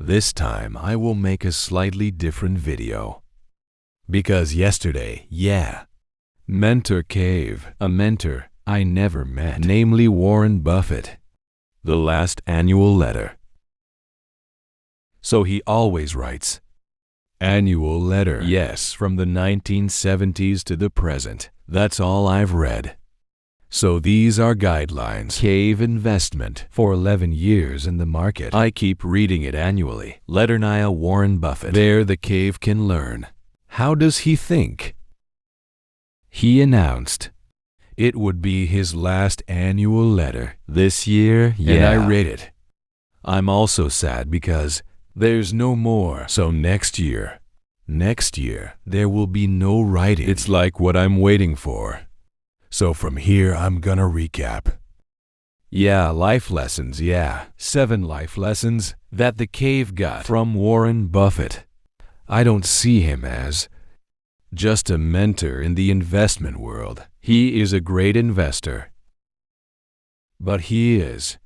This time I will make a slightly different video. Because yesterday, Mentor Cave, a mentor I never met, namely Warren Buffett, the last annual letter. So he always writes, annual letter, yes, from the 1970s to the present. That's all I've read. So these are guidelines. Cave investment for 11 years in the market. I keep reading it annually. Letternaya Warren Buffett. There the cave can learn. How does he think? He announced it would be his last annual letter this year, and I read it. I'm also sad because there's no more. So next year, there will be no writing. It's like what I'm waiting for. So from here, I'm gonna recap. Life lessons, 7 life lessons that the cave got from Warren Buffett. I don't see him as just a mentor in the investment world. He is a great investor. But he is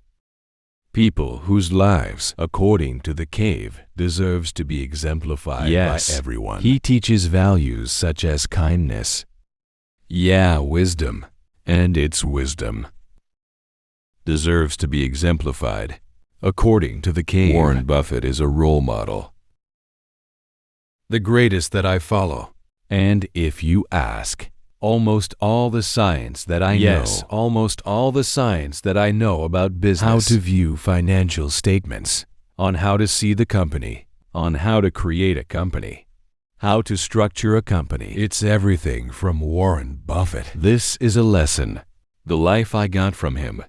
people whose lives, according to the cave, deserves to be exemplified by everyone. He teaches values such as kindness, wisdom, and its wisdom deserves to be exemplified. According to the cave, Warren Buffett is a role model, the greatest that I follow. And if you ask, almost all the science that I know, almost all the science that I know about business, how to view financial statements, on how to see the company, on how to create a company, how to structure a company. It's everything from Warren Buffett. This is a lesson, the life I got from him.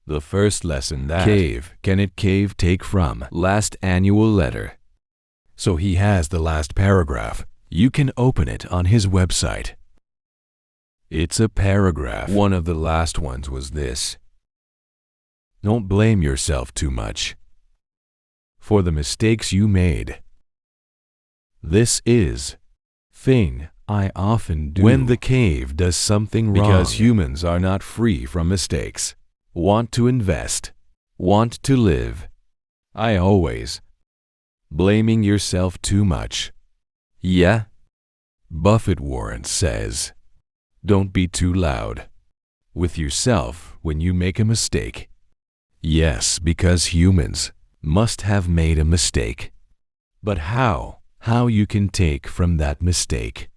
The first lesson that Cave take from last annual letter. So he has the last paragraph. You can open it on his website. It's a paragraph. One of the last ones was this: don't blame yourself too much for the mistakes you made. This is thing I often do when the cave does something wrong, because humans are not free from mistakes. Want to invest, want to live. I always blaming yourself too much. Buffett Warren says, don't be too loud with yourself when you make a mistake. Yes, because humans must have made a mistake. But how? How you can take from that mistake.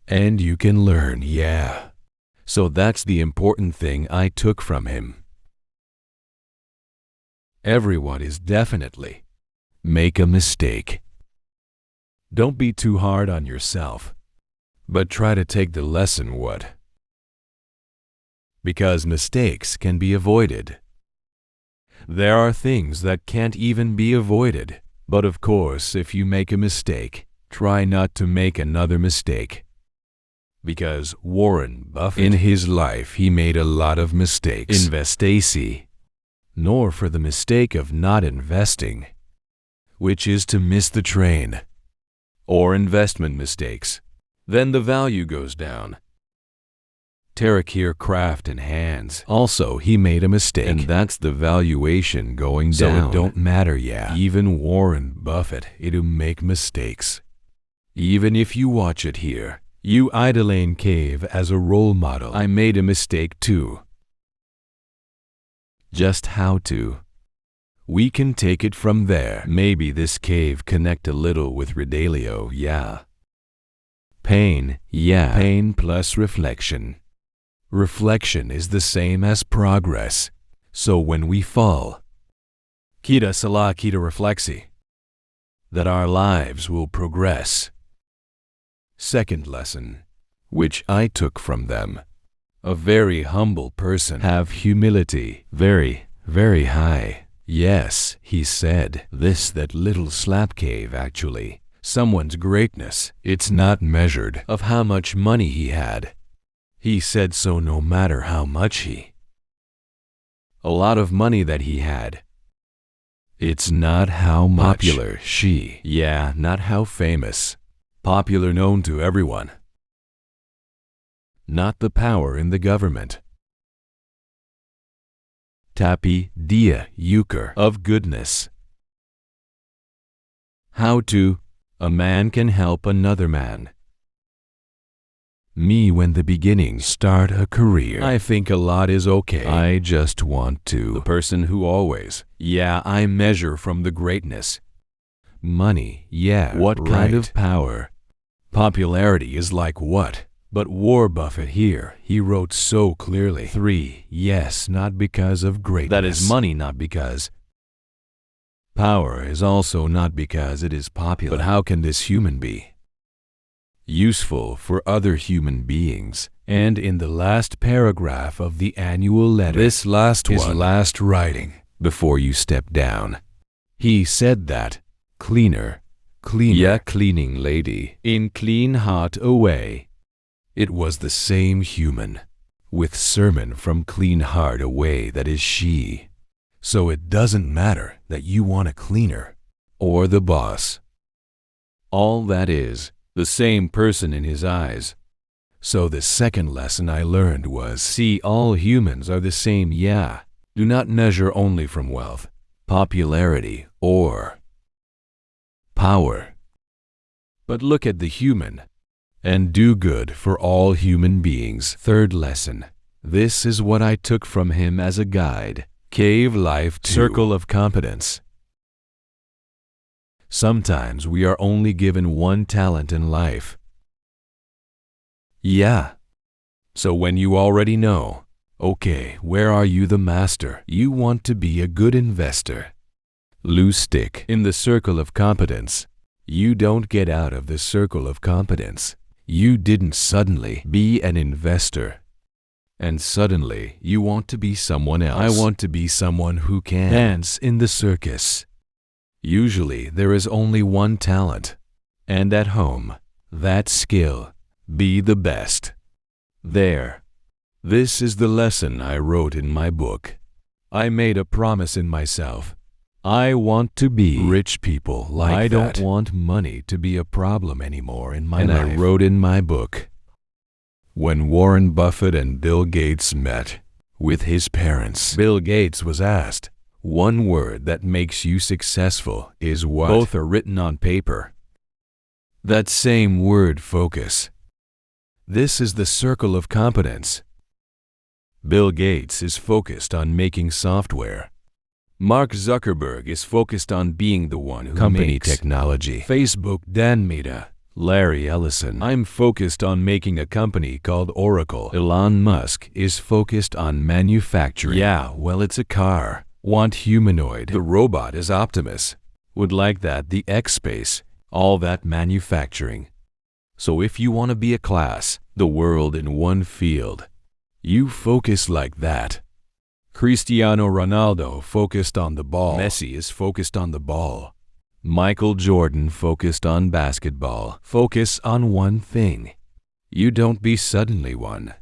And you can learn, So that's the important thing I took from him. Everyone is definitely make a mistake. Don't be too hard on yourself, but try to take the lesson because mistakes can be avoided. There are things that can't even be avoided. But of course, if you make a mistake, try not to make another mistake. Because Warren Buffett, in his life, he made a lot of mistakes. Investacy, nor for the mistake of not investing, which is to miss the train, or investment mistakes. Then the value goes down. Tarek here, craft and hands. Also, he made a mistake, and that's the valuation going down. So it don't matter, Even Warren Buffett, it'll make mistakes. Even if you watch it here, you idolane Cave as a role model. I made a mistake too. Just how to? We can take it from there. Maybe this cave connect a little with Redalio, Pain, Pain plus reflection. Reflection is the same as progress. So when we fall, kita salah kita refleksi, that our lives will progress. Second lesson, which I took from them: a very humble person have humility very, very high. Yes, he said this, that little slap cave actually. Someone's greatness, it's not measured of how much money he had. He said so no matter how much a lot of money that he had. It's not how popular not how famous. Popular, known to everyone. Not the power in the government. Tapi dia ukur of goodness. How to a man can help another man. Me when the beginning start a career. I think a lot is okay. I just want to. The person who always, yeah, I measure from the greatness. Money, yeah. What kind of power? Popularity is like what? But Warren Buffett here, he wrote so clearly. 3. Yes, not because of greatness. That is money, not because. Power is also not because it is popular. But how can this human be useful for other human beings? And in the last paragraph of the annual letter, this last one, his last writing, before you step down, he said that cleaner, yeah, cleaning lady, in clean hot away. It was the same human, with sermon from clean heart away, that is she. So it doesn't matter that you want a cleaner or the boss. All that is the same person in his eyes. So the second lesson I learned was, see, all humans are the same, yeah. Do not measure only from wealth, popularity, or power. But look at the human and do good for all human beings. Third lesson. This is what I took from him as a guide. Cave life 2. Circle of competence. Sometimes we are only given one talent in life. Yeah. So when you already know, okay, where are you the master? You want to be a good investor. Loose stick in the circle of competence. You don't get out of the circle of competence. You didn't suddenly be an investor. And suddenly, you want to be someone else. I want to be someone who can dance in the circus. Usually, there is only one talent. And at home, that skill. Be the best. There. This is the lesson I wrote in my book. I made a promise in myself. I want to be rich people like that. I don't want money to be a problem anymore in my life. And I wrote in my book, when Warren Buffett and Bill Gates met with his parents, Bill Gates was asked, one word that makes you successful is what? Both are written on paper. That same word, focus. This is the circle of competence. Bill Gates is focused on making software. Mark Zuckerberg is focused on being the one who makes technology. Facebook, Dan Mehta, Larry Ellison. I'm focused on making a company called Oracle. Elon Musk is focused on manufacturing. Yeah, well, it's a car. Want humanoid. The robot is Optimus. Would like that, the X-Space. All that manufacturing. So if you want to be a class, the world in one field, you focus like that. Cristiano Ronaldo focused on the ball. Messi is focused on the ball. Michael Jordan focused on basketball. Focus on one thing. You don't be suddenly one.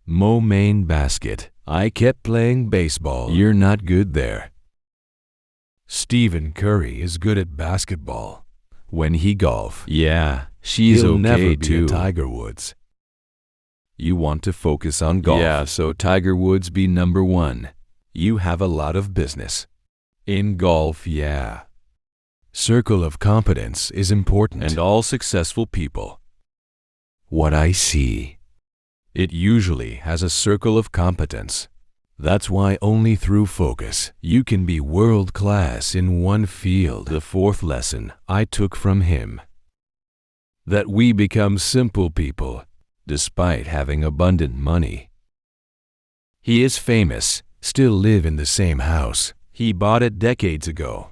Mo main basket. I kept playing baseball. You're not good there. Stephen Curry is good at basketball. When he golf, yeah, she's okay never be a Tiger Woods. You want to focus on golf. Yeah, so Tiger Woods be number one. You have a lot of business. In golf, yeah. Circle of competence is important. And all successful people. What I see. It usually has a circle of competence. That's why only through focus you can be world class in one field. The fourth lesson I took from him. That we become simple people despite having abundant money. He is famous, still live in the same house. He bought it decades ago.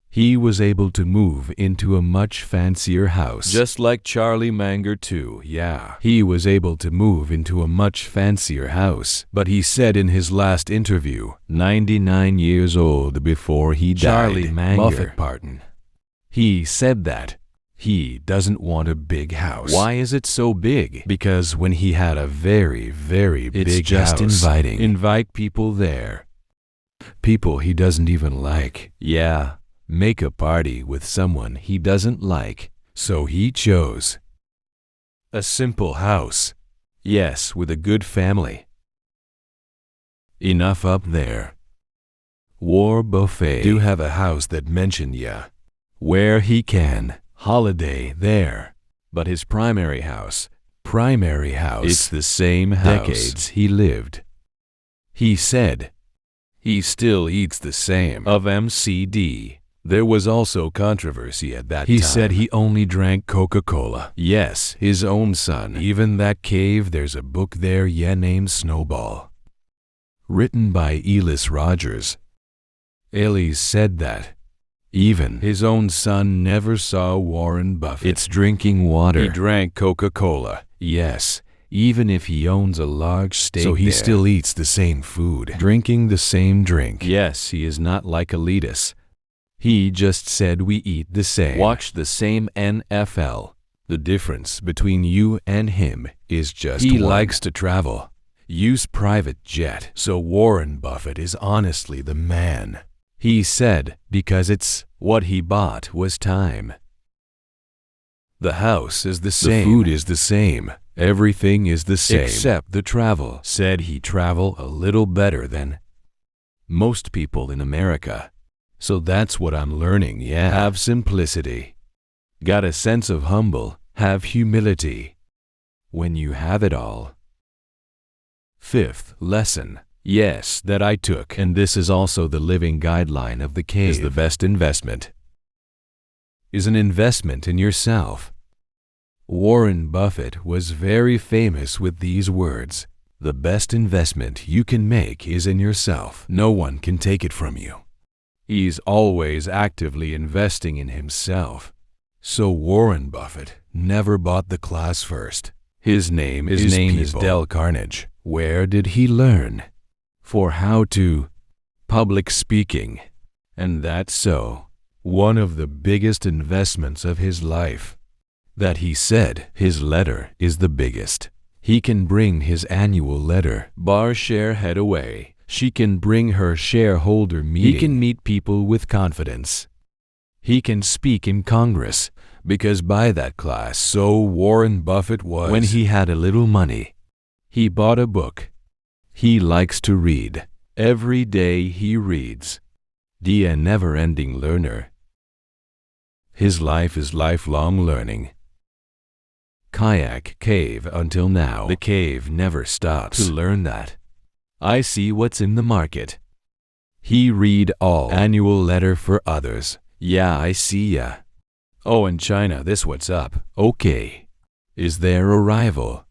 He was able to move into a much fancier house. Just like Charlie Munger too, yeah. He was able to move into a much fancier house. But he said in his last interview, 99 years old before he died, Charlie Munger, pardon. He said that he doesn't want a big house. Why is it so big? Because when he had a very, very big house, it's just inviting. Invite people there. People he doesn't even like. Yeah. Make a party with someone he doesn't like. So he chose a simple house. Yes, with a good family. Enough up there. Warren Buffett do have a house that mentioned where he can holiday there. But his primary house, it's the same house decades he lived. He said he still eats the same of MCD. There was also controversy at that time. He said he only drank Coca-Cola. Yes, his own son. Even that cave, there's a book there named Snowball, written by Elis Rogers. Elis said that even his own son never saw Warren Buffett's drinking water. He drank Coca-Cola, yes, even if he owns a large stake so he still eats the same food, drinking the same drink. Yes, he is not like elitist. He just said we eat the same, watch the same NFL. The difference between you and him is just he likes to travel, use private jet. So Warren Buffett is honestly the man. He said because it's what he bought was time. The house is the same, the food is the same, everything is the same except the travel. Said he travel a little better than most people in America. So that's what I'm learning, have simplicity. Got a sense of humble, have humility. When you have it all. Fifth lesson, that I took, and this is also the living guideline of the cave, is the best investment is an investment in yourself. Warren Buffett was very famous with these words. The best investment you can make is in yourself. No one can take it from you. He's always actively investing in himself. So Warren Buffett never bought the class first. His name is Dale Carnegie. Where did he learn? For how to public speaking. And that's so one of the biggest investments of his life. That he said his letter is the biggest. He can bring his annual letter bar share head away. She can bring her shareholder meeting. He can meet people with confidence. He can speak in Congress, because by that class, so Warren Buffett was. When he had a little money, he bought a book. He likes to read. Every day he reads. A never-ending learner. His life is lifelong learning. Kayak cave until now. The cave never stops to learn that. I see what's in the market. He read all annual letter for others. I see ya. Oh, in China, this what's up. Okay. Is there a rival?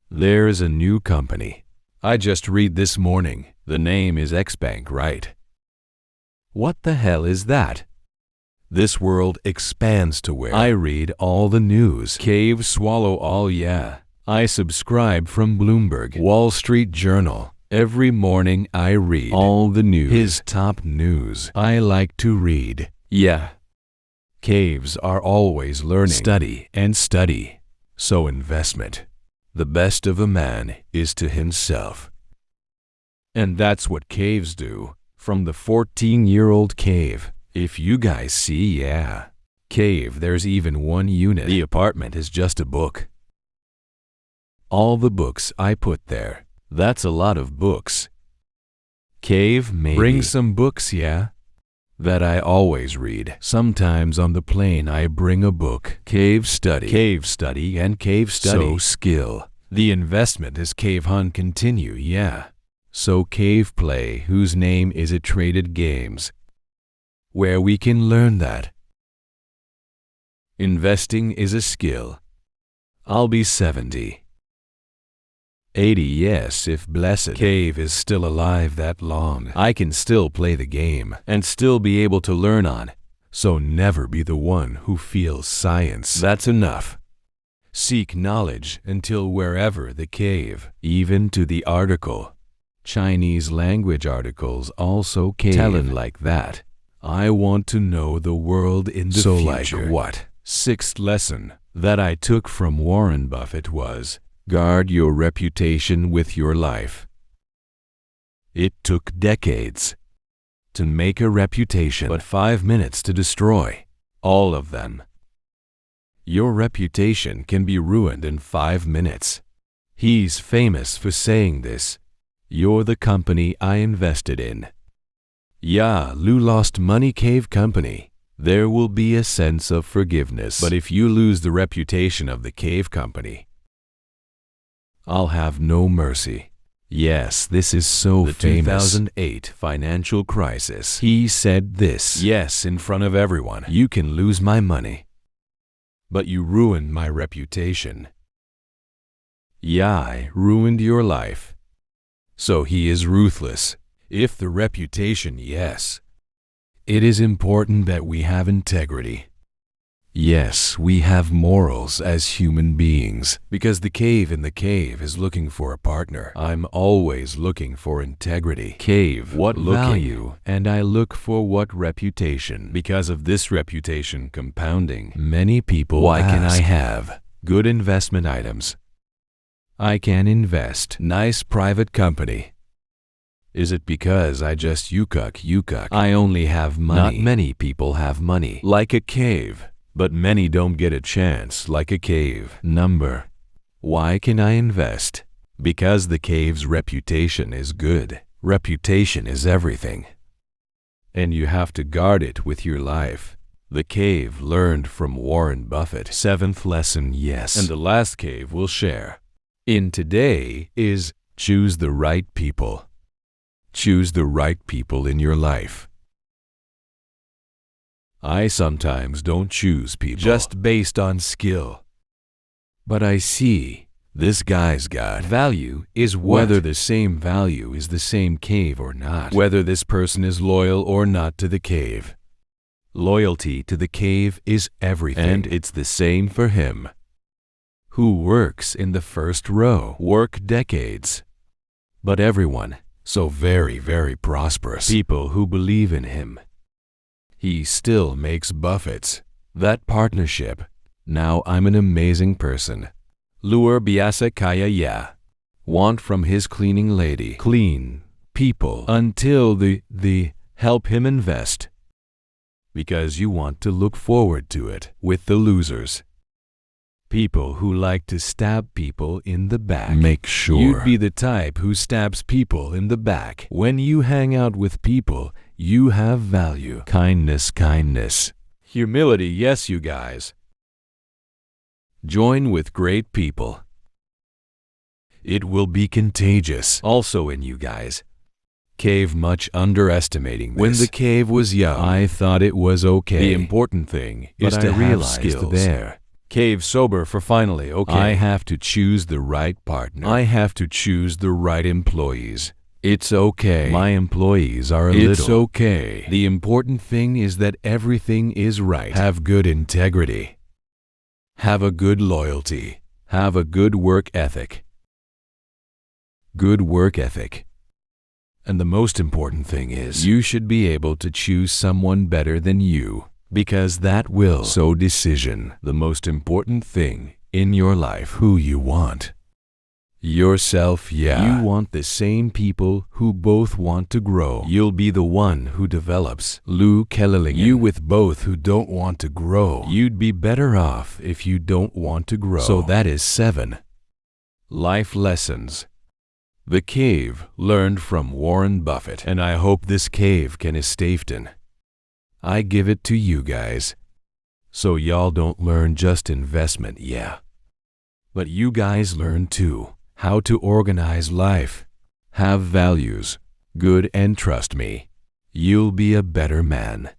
There's a new company. I just read this morning. The name is Xbank, right? What the hell is that? This world expands to where I read all the news. Cave swallow all I subscribe from Bloomberg, Wall Street Journal. Every morning I read all the news. His top news. I like to read. Caves are always learning. Study and study. So investment. The best of a man is to himself. And that's what caves do. From the 14-year-old cave. If you guys see, cave, there's even one unit. The apartment is just a book. All the books I put there. That's a lot of books. Cave, maybe. Bring some books, that I always read. Sometimes on the plane I bring a book. Cave study and cave study. So skill. The investment is cave hunt continue, So cave play, whose name is it traded games. Where we can learn that. Investing is a skill. I'll be 70. 80, yes, if blessed cave is still alive that long. I can still play the game and still be able to learn on. So never be the one who feels science. That's enough. Seek knowledge until wherever the cave, even to the article. Chinese language articles also cave. Telling like that. I want to know the world in the future. Like what? Sixth lesson that I took from Warren Buffett was, guard your reputation with your life. It took decades to make a reputation, but 5 minutes to destroy all of them. Your reputation can be ruined in 5 minutes. He's famous for saying this. You're the company I invested in. Yeah, Lou lost money cave company. There will be a sense of forgiveness. But if you lose the reputation of the cave company, I'll have no mercy. Yes, this is so famous. The 2008 financial crisis. He said this. Yes, in front of everyone. You can lose my money, but you ruined my reputation. Yeah, I ruined your life. So he is ruthless. If the reputation, yes. It is important that we have integrity. Yes, we have morals as human beings. Because the cave in the cave is looking for a partner. I'm always looking for integrity. Cave, what value? And I look for what reputation? Because of this reputation compounding, many people ask, why can I have good investment items? I can invest. Nice private company. Is it because I just yukuk? I only have money. Not many people have money. Like a cave. But many don't get a chance like a cave. Number. Why can I invest? Because the cave's reputation is good. Reputation is everything. And you have to guard it with your life. The cave learned from Warren Buffett. 7th lesson, yes. And the last cave we'll share in today is choose the right people. Choose the right people in your life. I sometimes don't choose people just based on skill. But I see this guy's got value is what? Whether the same value is the same cave or not. Whether this person is loyal or not to the cave. Loyalty to the cave is everything. And it's the same for him. Who works in the first row, work decades. But everyone, so very, very prosperous. People who believe in him. He still makes Buffett's. That partnership. Now I'm an amazing person. Luar biasa kaya ya. Want from his cleaning lady. Clean people until the help him invest. Because you want to look forward to it with the losers. People who like to stab people in the back. Make sure you'd be the type who stabs people in the back. When you hang out with people, you have value. Kindness. Humility, yes, you guys. Join with great people. It will be contagious. Also in you guys. Cave much underestimating this. When the cave was young, I thought it was okay. The important thing is to have skills there. Cave sober for finally okay. I have to choose the right partner. I have to choose the right employees. It's okay. My employees are a little. It's okay. The important thing is that everything is right. Have good integrity. Have a good loyalty. Have a good work ethic. Good work ethic. And the most important thing is you should be able to choose someone better than you. Because that will so decision. The most important thing in your life who you want. Yourself, yeah. You want the same people who both want to grow. You'll be the one who develops. Lou Kellelingen. You with both who don't want to grow. You'd be better off if you don't want to grow. So that is 7. Life lessons. The cave learned from Warren Buffett. And I hope this cave can estaften. I give it to you guys. So y'all don't learn just investment, yeah. But you guys learn too. How to organize life. Have values. Good, and trust me, you'll be a better man.